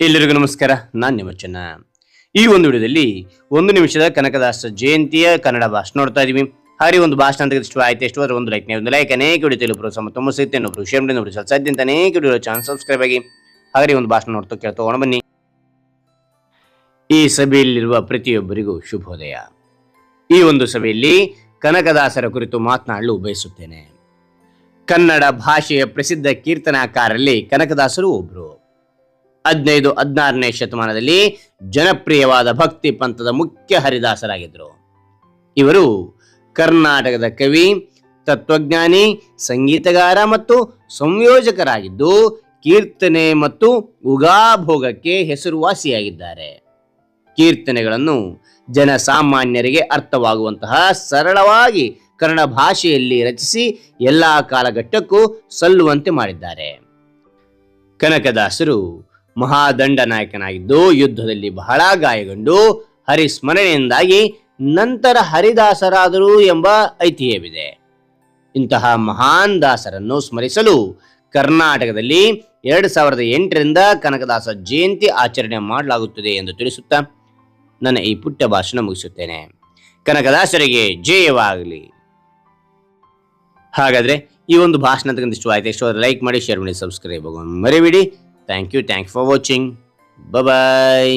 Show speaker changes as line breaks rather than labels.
ಎಲ್ಲರಿಗೂ ನಮಸ್ಕಾರ. ನಾನು ನಿಮ್ಮ ಚೆನ್ನ. ಈ ಒಂದು ವಿಡಿಯೋದಲ್ಲಿ 1 ನಿಮಿಷದ ಕನಕದಾಸ ಜಯಂತಿಯ ಕನ್ನಡ ಭಾಷಣ ನೋಡ್ತಾ ಇದೀವಿ. ಹಾಗೆ ಒಂದು ಭಾಷಣ ಅಂತ ಇಷ್ಟ ಆಯ್ತು ಎಷ್ಟು ಅದರ ಒಂದು ಲೈಕ್ ಅನೇಕ ವಿಡಿಯೋ ತಿಳಿದು ಪ್ರೋತ್ಸಾಹ ಮತ್ತು ಸಿಗುತ್ತೆ ಇನ್ನೊಬ್ರು ಶೇರ್ ಮಾಡಿ ನೋಡಿ ಸಾಧ್ಯ ಅಂತ ಅನೇಕ ವಿಡಿಯೋ ಚಾನಲ್ ಸಬ್ಸ್ಕ್ರೈಬ್ ಆಗಿ ಹಾಗೆ ಒಂದು ಭಾಷಣ ನೋಡ್ತಾ ಕೇಳ್ತೋಣ ಬನ್ನಿ. ಈ ಸಭೆಯಲ್ಲಿರುವ ಪ್ರತಿಯೊಬ್ಬರಿಗೂ ಶುಭೋದಯ. ಈ ಒಂದು ಸಭೆಯಲ್ಲಿ ಕನಕದಾಸರ ಕುರಿತು ಮಾತನಾಡಲು ಬಯಸುತ್ತೇನೆ. ಕನ್ನಡ ಭಾಷೆಯ ಪ್ರಸಿದ್ಧ ಕೀರ್ತನಾಕಾರರಲ್ಲಿ ಕನಕದಾಸರು ಒಬ್ಬರು. 15-16ನೇ ಶತಮಾನದಲ್ಲಿ ಜನಪ್ರಿಯವಾದ ಭಕ್ತಿ ಪಂಥದ ಮುಖ್ಯ ಹರಿದಾಸರಾಗಿದ್ದರು. ಇವರು ಕರ್ನಾಟಕದ ಕವಿ, ತತ್ವಜ್ಞಾನಿ, ಸಂಗೀತಗಾರ ಮತ್ತು ಸಂಯೋಜಕರಾಗಿದ್ದು ಕೀರ್ತನೆ ಮತ್ತು ಉಗಾಭೋಗಕ್ಕೆ ಹೆಸರುವಾಸಿಯಾಗಿದ್ದಾರೆ. ಕೀರ್ತನೆಗಳನ್ನು ಜನಸಾಮಾನ್ಯರಿಗೆ ಅರ್ಥವಾಗುವಂತಹ ಸರಳವಾಗಿ ಕನ್ನಡ ಭಾಷೆಯಲ್ಲಿ ರಚಿಸಿ ಎಲ್ಲ ಕಾಲಘಟ್ಟಕ್ಕೂ ಸಲ್ಲುವಂತೆ ಮಾಡಿದ್ದಾರೆ. ಕನಕದಾಸರು ಮಹಾದಂಡ ನಾಯಕನಾಗಿದ್ದು ಯುದ್ಧದಲ್ಲಿ ಬಹಳ ಗಾಯಗೊಂಡು ಹರಿಸ್ಮರಣೆಯಿಂದಾಗಿ ನಂತರ ಹರಿದಾಸರಾದರು ಎಂಬ ಐತಿಹ್ಯವಿದೆ. ಇಂತಹ ಮಹಾನ್ ದಾಸರನ್ನು ಸ್ಮರಿಸಲು ಕರ್ನಾಟಕದಲ್ಲಿ 2008ರಿಂದ ಕನಕದಾಸ ಜಯಂತಿ ಆಚರಣೆ ಮಾಡಲಾಗುತ್ತದೆ ಎಂದು ತಿಳಿಸುತ್ತಾ ನನ್ನ ಈ ಪುಟ್ಟ ಭಾಷಣ ಮುಗಿಸುತ್ತೇನೆ. ಕನಕದಾಸರಿಗೆ ಜಯವಾಗಲಿ. ಹಾಗಾದ್ರೆ ಈ ಒಂದು ಭಾಷಣ ಇಷ್ಟ ಲೈಕ್ ಮಾಡಿ, ಶೇರ್ ಮಾಡಿ, ಸಬ್ಸ್ಕ್ರೈಬ್ ಆಗೋಣ ಮರಿಬೇಡಿ. Thank you for watching. Bye bye.